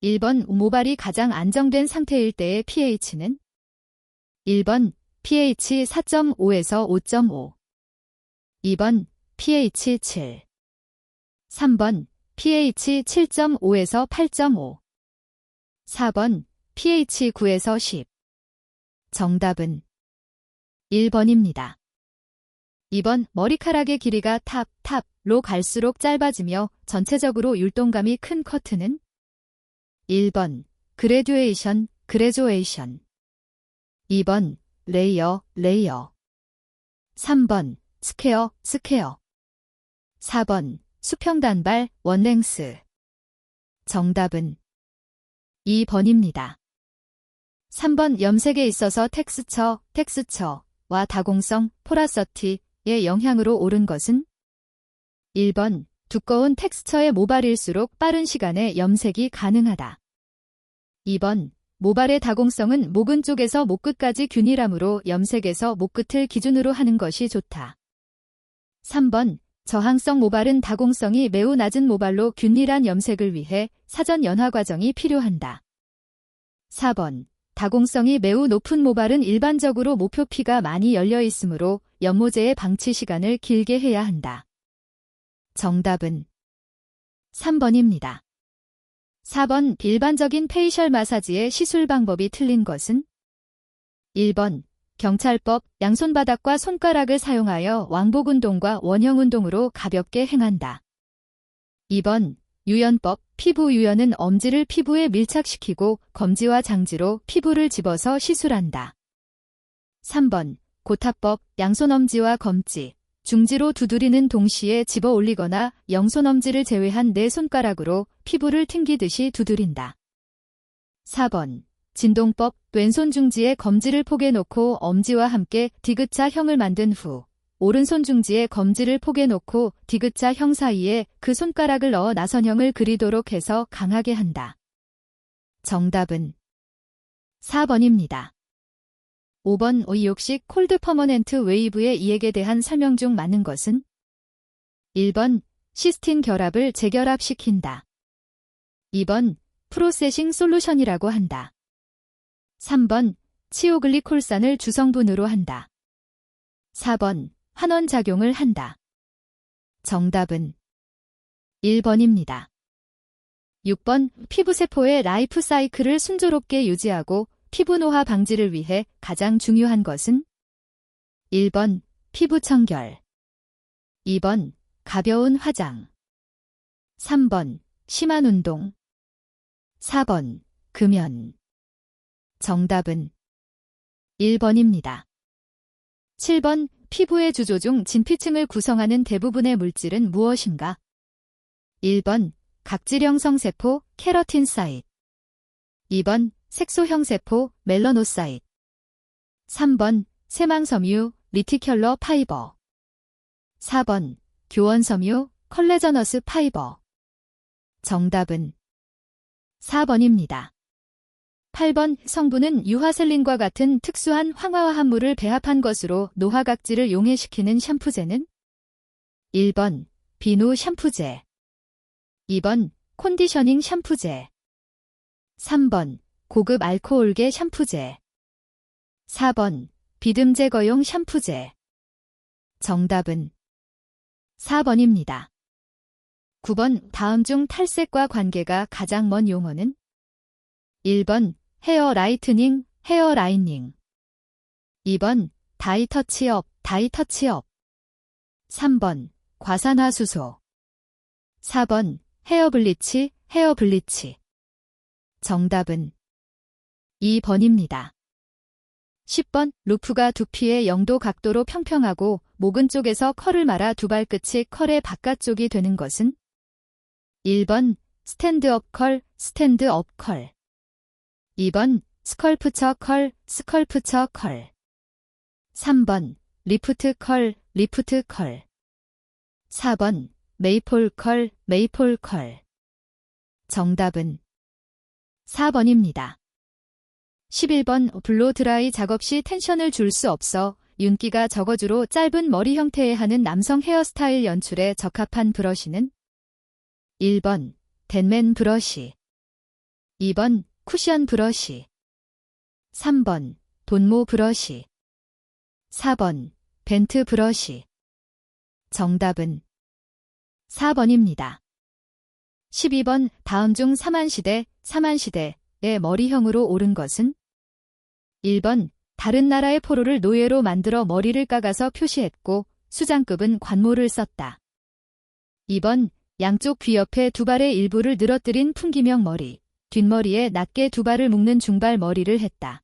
1번 모발이 가장 안정된 상태일 때의 pH는 1번 pH 4.5에서 5.5 2번 pH 7 3번 pH 7.5에서 8.5 4번 pH 9에서 10 정답은 1번입니다. 2번 머리카락의 길이가 탑로 갈수록 짧아지며 전체적으로 율동감이 큰 커트는 1번 그레듀에이션 2번 레이어 3번 스퀘어 4번 수평단발 원랭스 정답은 2번입니다. 3번 염색에 있어서 텍스처와 다공성 포라서티의 영향으로 오른 것은 1번 두꺼운 텍스처의 모발일수록 빠른 시간에 염색이 가능하다. 2번 모발의 다공성은 모근 쪽에서 목끝까지 균일하므로 염색에서 목끝을 기준으로 하는 것이 좋다. 3번 저항성 모발은 다공성이 매우 낮은 모발로 균일한 염색을 위해 사전 연화 과정이 필요한다. 4번 다공성이 매우 높은 모발은 일반적으로 모표피가 많이 열려 있으므로 연모제의 방치 시간을 길게 해야 한다. 정답은 3번입니다. 4번 일반적인 페이셜 마사지의 시술 방법이 틀린 것은 1번 경찰법 양손바닥과 손가락을 사용하여 왕복 운동과 원형 운동으로 가볍게 행한다. 2번 유연법 피부 유연은 엄지를 피부에 밀착시키고 검지와 장지로 피부를 집어서 시술한다. 3번 고타법 양손 엄지와 검지, 중지로 두드리는 동시에 집어 올리거나 영손 엄지를 제외한 네 손가락으로 피부를 튕기듯이 두드린다. 4번 진동법 왼손 중지에 검지를 포개 놓고 엄지와 함께 디귿자형을 만든 후 오른손 중지에 검지를 포개 놓고 디귿자형 사이에 그 손가락을 넣어 나선형을 그리도록 해서 강하게 한다. 정답은 4번입니다. 5번 의욕식 콜드 퍼머넨트 웨이브의 이액에 대한 설명 중 맞는 것은 1번 시스틴 결합을 재결합시킨다. 2번 프로세싱 솔루션이라고 한다. 3번 치오글리콜산을 주성분으로 한다. 4번 환원작용을 한다. 정답은 1번입니다. 6번 피부세포의 라이프 사이클을 순조롭게 유지하고 피부 노화 방지를 위해 가장 중요한 것은 1번 피부 청결 2번 가벼운 화장 3번 심한 운동 4번 금연 정답은 1번입니다. 7번 피부의 주조 중 진피층을 구성하는 대부분의 물질은 무엇인가? 1번 각질형 성세포 케러틴사이트 2번 색소형 세포 멜라노사이트 3번 세망섬유 리티큘러 파이버 4번 교원섬유 컬래저너스 파이버 정답은 4번입니다. 8번 성분은 유화셀린과 같은 특수한 황화화합물을 배합한 것으로 노화각질을 용해시키는 샴푸제는 1번 비누 샴푸제 2번 컨디셔닝 샴푸제 3번 고급 알코올계 샴푸제 4번 비듬 제거용 샴푸제 정답은 4번입니다. 9번 다음 중 탈색과 관계가 가장 먼 용어는 1번 헤어 라이트닝, 헤어 라이닝 2번 다이 터치업, 다이 터치업 3번 과산화수소 4번 헤어 블리치, 헤어 블리치 정답은 2번입니다. 10번 루프가 두피의 0도 각도로 평평하고 모근 쪽에서 컬을 말아 두 발끝이 컬의 바깥쪽이 되는 것은 1번 스탠드업 컬, 스탠드업 컬 2번 스컬프처 컬, 스컬프처 컬 3번 리프트 컬, 리프트 컬 4번 메이폴 컬, 메이폴 컬 정답은 4번입니다. 11번 블로 드라이 작업 시 텐션을 줄 수 없어 윤기가 적어주로 짧은 머리 형태의 하는 남성 헤어스타일 연출에 적합한 브러쉬는 1번 댄맨 브러쉬 2번 쿠션 브러쉬. 3번 돈모 브러쉬. 4번 벤트 브러쉬. 정답은 4번입니다. 12번 다음 중 사만시대의 머리형으로 옳은 것은? 1번 다른 나라의 포로를 노예로 만들어 머리를 깎아서 표시했고 수장급은 관모를 썼다. 2번 양쪽 귀 옆에 두 발의 일부를 늘어뜨린 풍기명 머리, 뒷머리에 낮게 두 발을 묶는 중발 머리를 했다.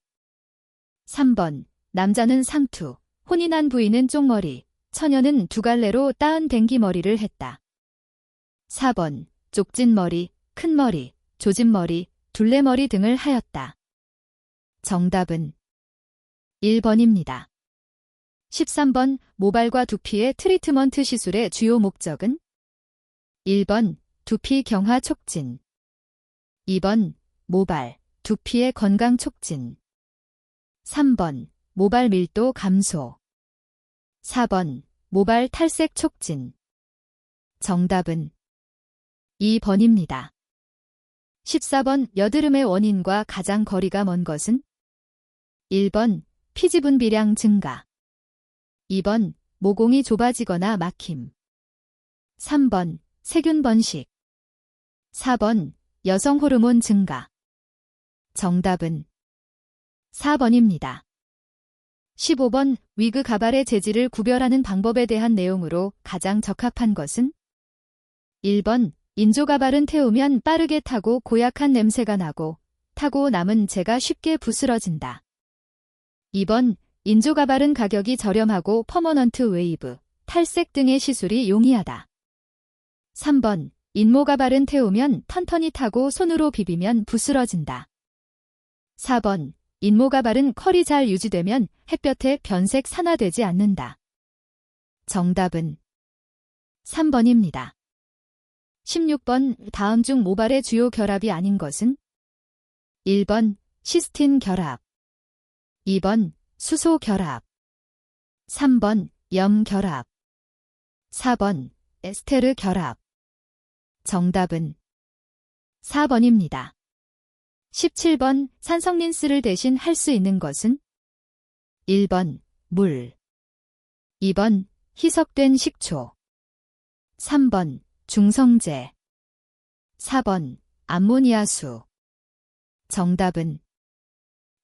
3번 남자는 상투, 혼이 난 부인은 쪽머리, 처녀는 두 갈래로 따은 댕기 머리를 했다. 4번 쪽진 머리, 큰 머리, 조진 머리, 둘레머리 등을 하였다. 정답은 1번입니다. 13번 모발과 두피의 트리트먼트 시술의 주요 목적은? 1번 두피 경화 촉진. 2번 모발, 두피의 건강 촉진. 3번 모발 밀도 감소. 4번 모발 탈색 촉진. 정답은 2번입니다. 14번 여드름의 원인과 가장 거리가 먼 것은? 1번 피지 분비량 증가. 2번 모공이 좁아지거나 막힘. 3번 세균 번식. 4번 여성 호르몬 증가. 정답은 4번입니다. 15번 위그 가발의 재질을 구별하는 방법에 대한 내용으로 가장 적합한 것은? 1번 인조 가발은 태우면 빠르게 타고 고약한 냄새가 나고 타고 남은 재가 쉽게 부스러진다. 2번 인조 가발은 가격이 저렴하고 퍼머넌트 웨이브, 탈색 등의 시술이 용이하다. 3번 인모 가발은 태우면 턴턴히 타고 손으로 비비면 부스러진다. 4번 인모 가발은 컬이 잘 유지되면 햇볕에 변색 산화되지 않는다. 정답은 3번입니다. 16번 다음 중 모발의 주요 결합이 아닌 것은? 1번 시스틴 결합. 2번 수소 결합. 3번 염 결합. 4번 에스테르 결합. 정답은 4번입니다. 17번 산성린스를 대신 할 수 있는 것은? 1번 물. 2번 희석된 식초. 3번 중성제. 4번 암모니아수. 정답은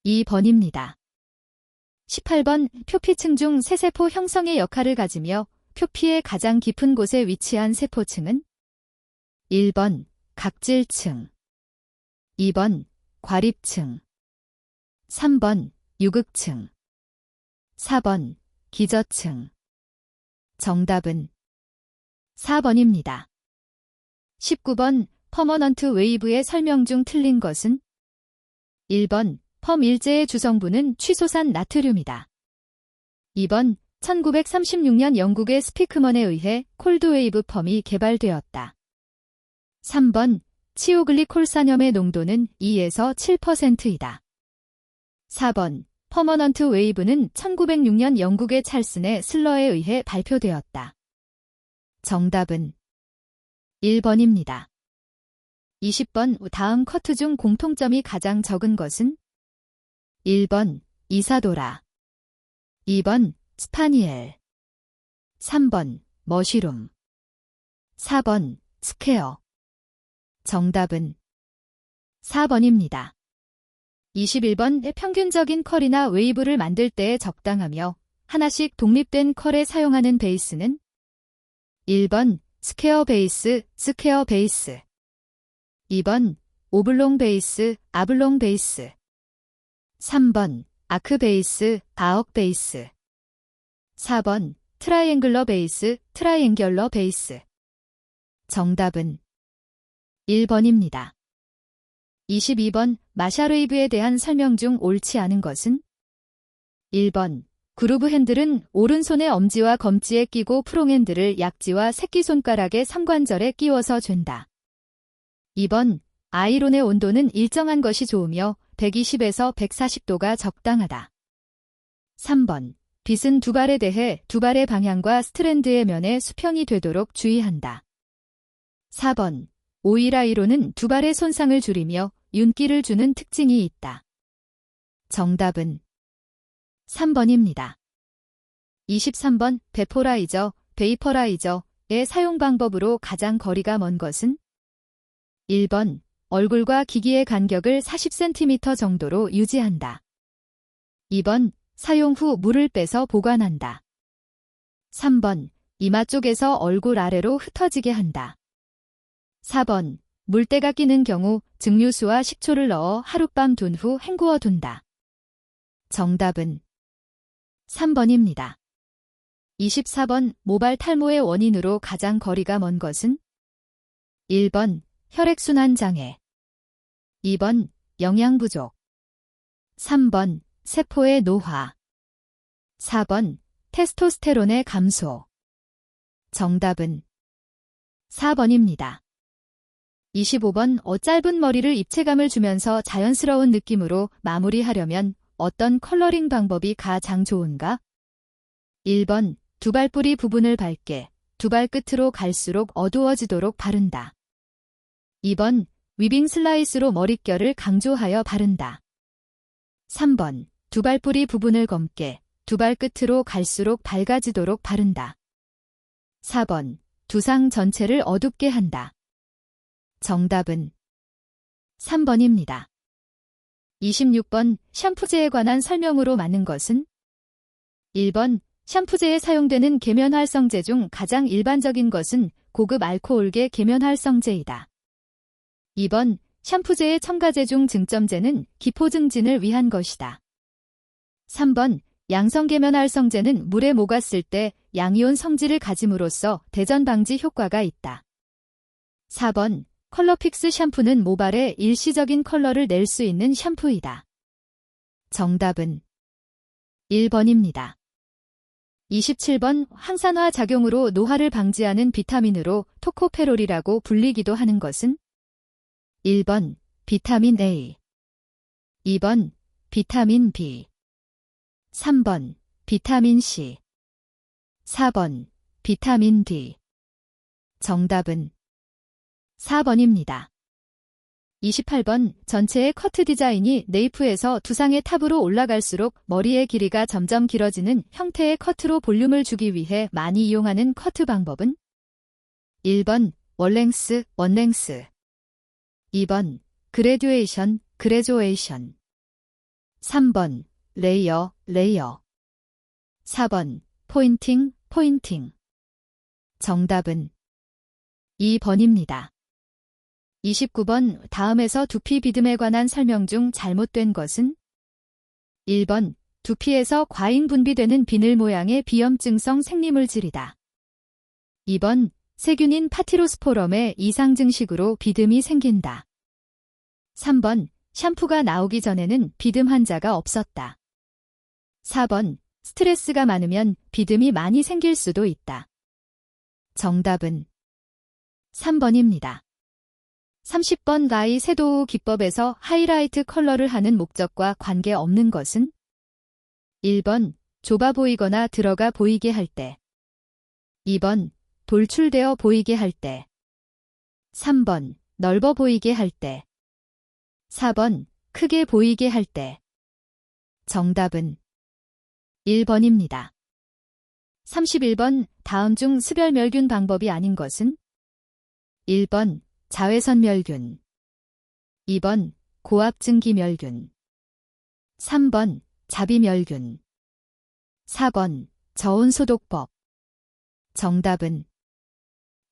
2번입니다. 18번 표피층 중 세세포 형성의 역할을 가지며 표피의 가장 깊은 곳에 위치한 세포층은? 1번 각질층. 2번 과립층. 3번 유극층. 4번 기저층. 정답은 4번입니다. 19번 퍼머넌트 웨이브의 설명 중 틀린 것은? 1번 펌 일제의 주성분은 취소산 나트륨이다. 2번 1936년 영국의 스피크먼에 의해 콜드웨이브 펌이 개발되었다. 3번 치오글리콜산염의 농도는 2에서 7%이다. 4번 퍼머넌트 웨이브는 1906년 영국의 찰슨의 슬러에 의해 발표되었다. 정답은 1번입니다. 20번 다음 커트 중 공통점이 가장 적은 것은? 1번 이사도라. 2번 스파니엘. 3번 머쉬룸. 4번 스퀘어. 정답은 4번입니다. 21번 평균적인 컬이나 웨이브를 만들 때에 적당하며 하나씩 독립된 컬에 사용하는 베이스는? 1번 스퀘어 베이스, 스퀘어 베이스. 2번 오블롱 베이스, 아블롱 베이스. 3번 아크 베이스, 아억 베이스. 4번 트라이앵글러 베이스, 트라이앵귤러 베이스. 정답은 1번입니다. 22번 마샤웨이브에 대한 설명 중 옳지 않은 것은? 1번 그루브 핸들은 오른손의 엄지와 검지에 끼고 프롱 핸들을 약지와 새끼손가락의 삼관절에 끼워서 잰다. 2번 아이론의 온도는 일정한 것이 좋으며 120에서 140도가 적당하다. 3번 빗은 두 발에 대해 두 발의 방향과 스트랜드의 면에 수평이 되도록 주의한다. 4번 오일 아이론은 두 발의 손상을 줄이며 윤기를 주는 특징이 있다. 정답은 3번입니다. 23번 베포라이저, 베이퍼라이저의 사용 방법으로 가장 거리가 먼 것은? 1번 얼굴과 기기의 간격을 40cm 정도로 유지한다. 2번 사용 후 물을 빼서 보관한다. 3번 이마 쪽에서 얼굴 아래로 흩어지게 한다. 4번 물때가 끼는 경우 증류수와 식초를 넣어 하룻밤 둔 후 헹구어 둔다. 정답은 3번입니다. 24번 모발 탈모의 원인으로 가장 거리가 먼 것은? 1번 혈액순환 장애, 2번 영양 부족, 3번 세포의 노화, 4번 테스토스테론의 감소. 정답은 4번입니다. 25번 짧은 머리를 입체감을 주면서 자연스러운 느낌으로 마무리하려면 어떤 컬러링 방법이 가장 좋은가? 1번 두발뿌리 부분을 밝게, 두발 끝으로 갈수록 어두워지도록 바른다. 2번 위빙 슬라이스로 머릿결을 강조하여 바른다. 3번 두발뿌리 부분을 검게, 두발 끝으로 갈수록 밝아지도록 바른다. 4번 두상 전체를 어둡게 한다. 정답은 3번입니다. 26번 샴푸제에 관한 설명으로 맞는 것은? 1번 샴푸제에 사용되는 계면활성제 중 가장 일반적인 것은 고급 알코올계 계면활성제이다. 2번 샴푸제의 첨가제 중 증점제는 기포 증진을 위한 것이다. 3번 양성계면활성제는 물에 녹았을 때 양이온 성질을 가짐으로써 대전 방지 효과가 있다. 4번 컬러픽스 샴푸는 모발에 일시적인 컬러를 낼 수 있는 샴푸이다. 정답은 1번입니다. 27번 항산화 작용으로 노화를 방지하는 비타민으로 토코페롤이라고 불리기도 하는 것은? 1번 비타민 A, 2번 비타민 B, 3번 비타민 C, 4번 비타민 D. 정답은 4번입니다. 28번 전체의 커트 디자인이 네이프에서 두상의 탑으로 올라갈수록 머리의 길이가 점점 길어지는 형태의 커트로 볼륨을 주기 위해 많이 이용하는 커트 방법은? 1번 원랭스, 원랭스, 2번 그레듀에이션, 그레조에이션, 3번 레이어, 레이어, 4번 포인팅, 포인팅. 정답은 2번입니다. 29번 다음에서 두피 비듬에 관한 설명 중 잘못된 것은? 1번 두피에서 과잉 분비되는 비늘 모양의 비염증성 생리물질이다. 2번 세균인 파티로스포럼의 이상 증식으로 비듬이 생긴다. 3번 샴푸가 나오기 전에는 비듬 환자가 없었다. 4번 스트레스가 많으면 비듬이 많이 생길 수도 있다. 정답은 3번입니다. 30번 라이 섀도우 기법에서 하이라이트 컬러를 하는 목적과 관계없는 것은? 1번 좁아 보이거나 들어가 보이게 할 때, 2번 돌출되어 보이게 할 때, 3번 넓어 보이게 할 때, 4번 크게 보이게 할 때. 정답은 1번입니다. 31번 다음 중 습열멸균 방법이 아닌 것은? 1번 자외선멸균, 2번 고압증기멸균, 3번 자비멸균, 4번 저온소독법. 정답은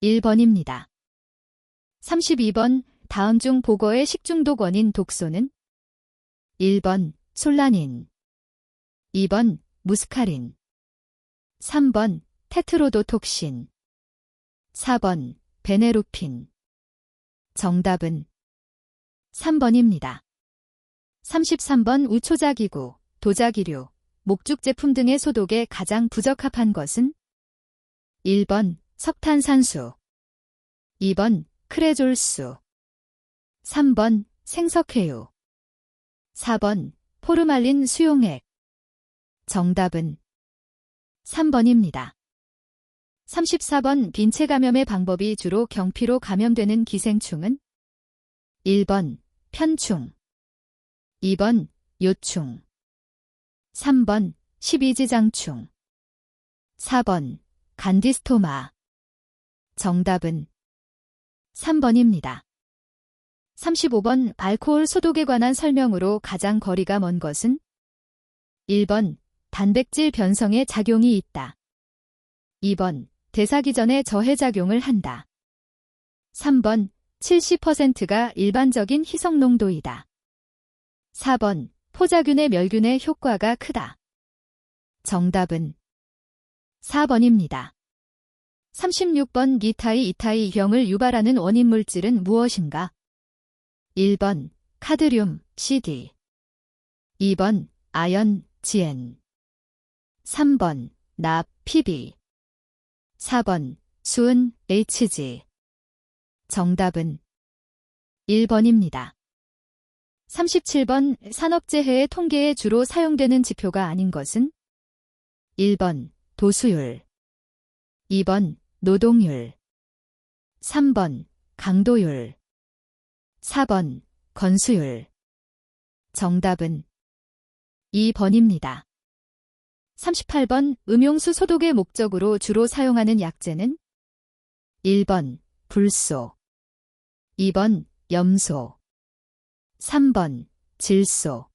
1번입니다. 32번 다음 중 보거의 식중독 원인 독소는? 1번 솔라닌, 2번 무스카린, 3번 테트로도톡신, 4번 베네루핀. 정답은 3번입니다. 33번 우초자기구, 도자기류, 목죽 제품 등의 소독에 가장 부적합한 것은? 1번 석탄산수, 2번 크레졸수, 3번 생석회유, 4번 포르말린 수용액. 정답은 3번입니다. 34번 빈체 감염의 방법이 주로 경피로 감염되는 기생충은? 1번 편충. 2번 요충. 3번 십이지장충. 4번 간디스토마. 정답은 3번입니다. 35번 알코올 소독에 관한 설명으로 가장 거리가 먼 것은? 1번 단백질 변성에 작용이 있다. 2번 대사기 전에 저해작용을 한다. 3번 70%가 일반적인 희석 농도이다. 4번 포자균의 멸균의 효과가 크다. 정답은 4번입니다. 36번 이타이형을 유발하는 원인 물질은 무엇인가? 1번 카드뮴 CD. 2번 아연 GN. 3번 납 PB. 4번 수은 HG. 정답은 1번입니다. 37번 산업재해의 통계에 주로 사용되는 지표가 아닌 것은? 1번 도수율. 2번 노동율. 3번 강도율. 4번 건수율. 정답은 2번입니다. 38번 음용수 소독의 목적으로 주로 사용하는 약재는? 1번 불소. 2번 염소. 3번 질소.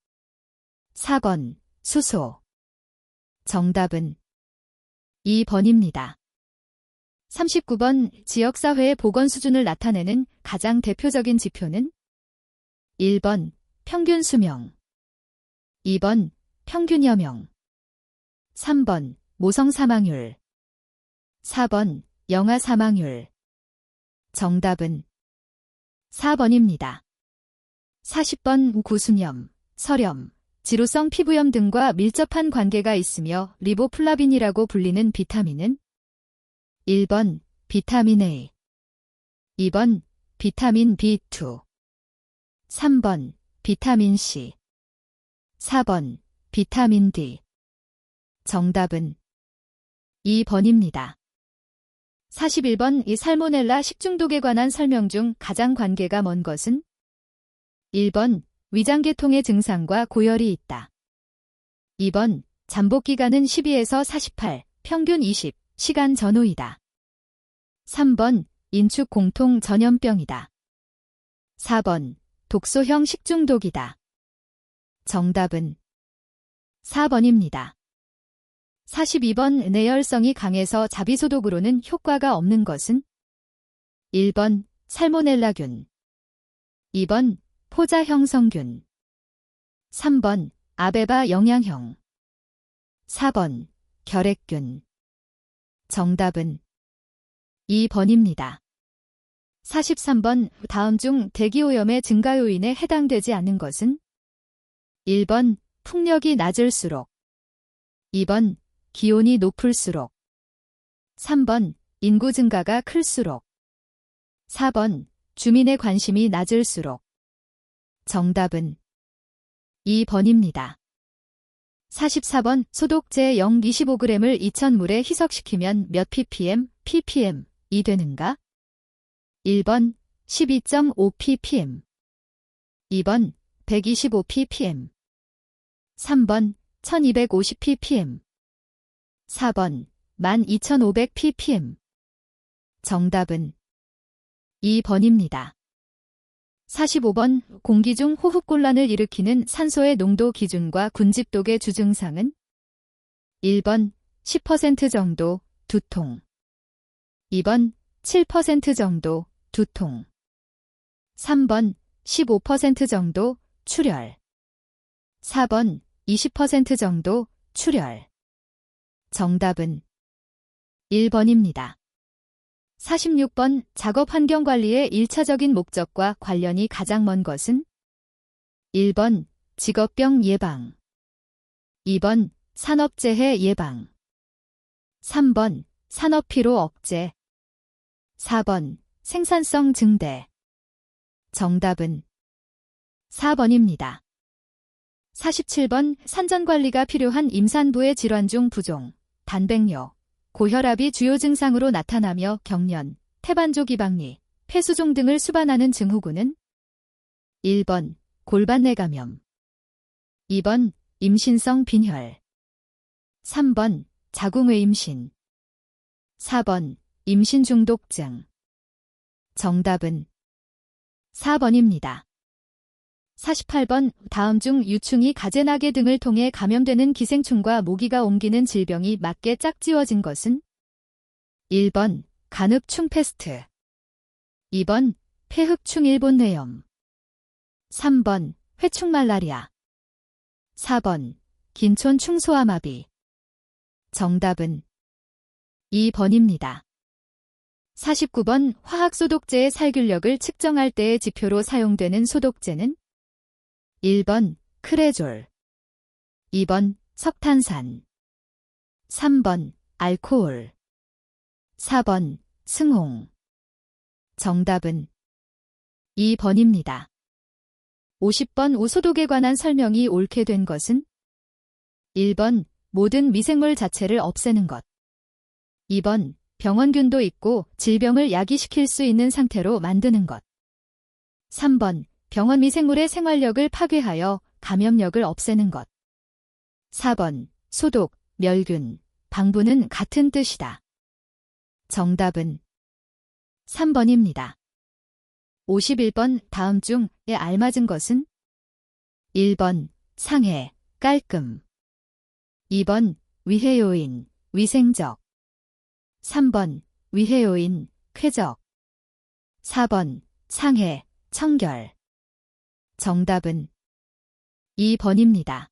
4번 수소. 정답은 2번입니다. 39번 지역사회의 보건 수준을 나타내는 가장 대표적인 지표는? 1번 평균 수명. 2번 평균 여명. 3번 모성 사망률. 4번 영아 사망률. 정답은 4번입니다. 40번 구수염, 설염, 지루성 피부염 등과 밀접한 관계가 있으며 리보플라빈이라고 불리는 비타민은? 1번 비타민 A. 2번 비타민 B2. 3번 비타민 C. 4번 비타민 D. 정답은 2번입니다. 41번 이 살모넬라 식중독에 관한 설명 중 가장 관계가 먼 것은? 1번 위장계통의 증상과 고열이 있다. 2번 잠복기간은 12에서 48, 평균 20, 시간 전후이다. 3번 인축 공통 전염병이다. 4번 독소형 식중독이다. 정답은 4번입니다. 42번 내열성이 강해서 자비소독으로는 효과가 없는 것은? 1번 살모넬라균. 2번 포자형성균. 3번 아베바 영양형. 4번 결핵균. 정답은 2번입니다. 43번 다음 중 대기오염의 증가 요인에 해당되지 않는 것은? 1번 풍력이 낮을수록. 2번 기온이 높을수록. 3번 인구 증가가 클수록. 4번 주민의 관심이 낮을수록. 정답은 2번입니다. 44번 소독제 0.25g을 2000물에 희석시키면 몇 ppm이 되는가? 1번 12.5ppm. 2번 125ppm. 3번 1250ppm. 4번 12500ppm. 정답은 2번입니다. 45번 공기 중 호흡곤란을 일으키는 산소의 농도 기준과 군집독의 주증상은? 1번 10% 정도, 두통. 2번 7% 정도, 두통. 3번 15% 정도, 출혈. 4번 20% 정도, 출혈. 정답은 1번입니다. 46번 작업 환경 관리의 1차적인 목적과 관련이 가장 먼 것은? 1번 직업병 예방. 2번 산업재해 예방. 3번 산업피로 억제. 4번 생산성 증대. 정답은 4번입니다. 47번 산전관리가 필요한 임산부의 질환 중 부종, 단백뇨, 고혈압이 주요 증상으로 나타나며 경련, 태반조 기박리, 폐수종 등을 수반하는 증후군은? 1번 골반내 감염, 2번 임신성 빈혈, 3번 자궁외 임신, 4번 임신 중독증. 정답은 4번입니다. 48번 다음 중 유충이 가재나게 등을 통해 감염되는 기생충과 모기가 옮기는 질병이 맞게 짝지워진 것은? 1번 간흡충 패스트, 2번 폐흑충 일본뇌염, 3번 회충 말라리아, 4번 긴촌 충소아마비. 정답은 2번입니다. 49번 화학소독제의 살균력을 측정할 때의 지표로 사용되는 소독제는? 1번 크레졸, 2번 석탄산, 3번 알코올, 4번 승홍. 정답은 2번입니다. 50번 우소독에 관한 설명이 옳게 된 것은? 1번 모든 미생물 자체를 없애는 것, 2번 병원균도 있고 질병을 야기시킬 수 있는 상태로 만드는 것, 3번 병원 미생물의 생활력을 파괴하여 감염력을 없애는 것, 4번 소독, 멸균, 방부는 같은 뜻이다. 정답은 3번입니다. 51번 다음 중에 알맞은 것은? 1번 상해, 깔끔, 2번 위해요인, 위생적, 3번 위해요인, 쾌적, 4번 상해, 청결. 정답은 2번입니다.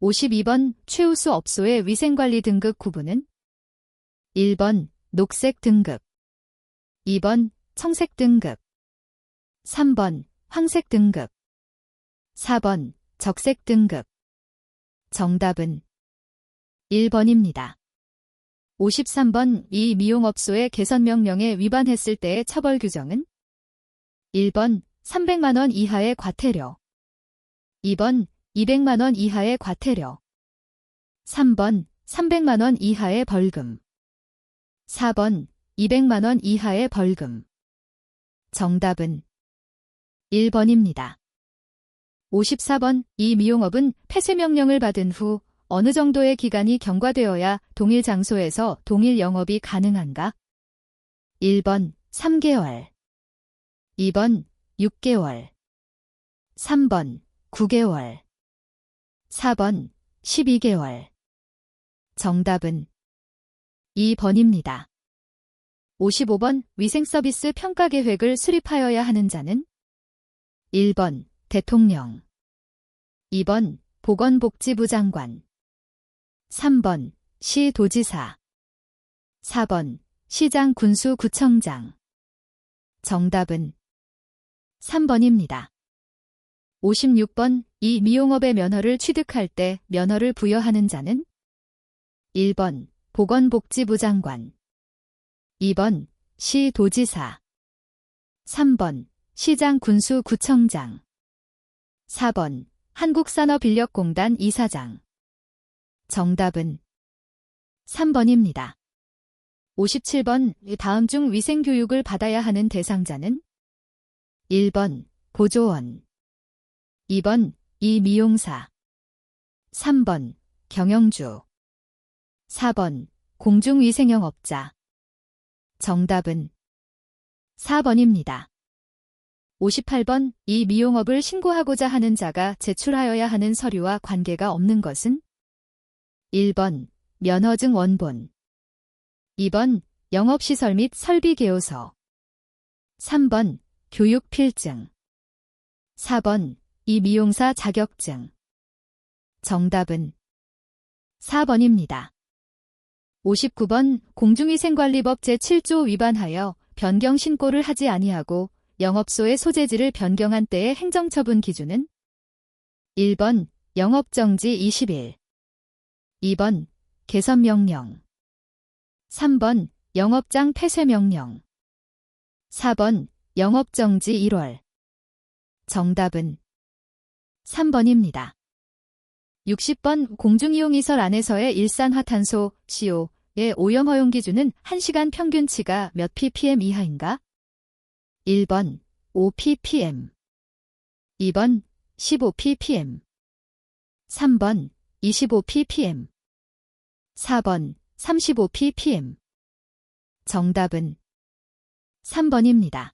52번 최우수 업소의 위생관리 등급 구분은? 1번 녹색 등급, 2번 청색 등급, 3번 황색 등급, 4번 적색 등급. 정답은 1번입니다. 53번 이 미용업소의 개선명령에 위반했을 때의 처벌 규정은? 1번 300만원 이하의 과태료, 2번 200만원 이하의 과태료, 3번 300만원 이하의 벌금, 4번 200만원 이하의 벌금. 정답은 1번입니다. 54번 이 미용업은 폐쇄명령을 받은 후 어느 정도의 기간이 경과되어야 동일 장소에서 동일 영업이 가능한가? 1번 3개월, 2번 6개월, 3번 9개월, 4번 12개월. 정답은 2번입니다. 55번 위생서비스 평가계획을 수립하여야 하는 자는? 1번 대통령, 2번 보건복지부 장관, 3번 시도지사, 4번 시장 군수구청장. 정답은 3번입니다. 56번 이 미용업의 면허를 취득할 때 면허를 부여하는 자는? 1번 보건복지부 장관, 2번 시도지사, 3번 시장 군수구청장, 4번 한국산업인력공단 이사장. 정답은 3번입니다. 57번 다음 중 위생교육을 받아야 하는 대상자는? 1번 보조원, 2번 이미용사, 3번 경영주, 4번 공중위생영업자. 정답은 4번입니다. 58번 이 미용업을 신고하고자 하는 자가 제출하여야 하는 서류와 관계가 없는 것은? 1번 면허증 원본, 2번 영업시설 및 설비개요서, 3번 교육필증, 4번 이 미용사 자격증. 정답은 4번입니다. 59번 공중위생관리법 제7조 위반하여 변경 신고를 하지 아니하고 영업소의 소재지를 변경한 때의 행정처분 기준은? 1번 영업정지 20일, 2번 개선명령, 3번 영업장 폐쇄명령, 4번 영업정지 1월. 정답은 3번입니다. 60번 공중이용시설 안에서의 일산화탄소 CO의 오염 허용 기준은 1시간 평균치가 몇 ppm 이하인가? 1번 5ppm, 2번 15ppm, 3번 25ppm, 4번 35ppm. 정답은 3번입니다.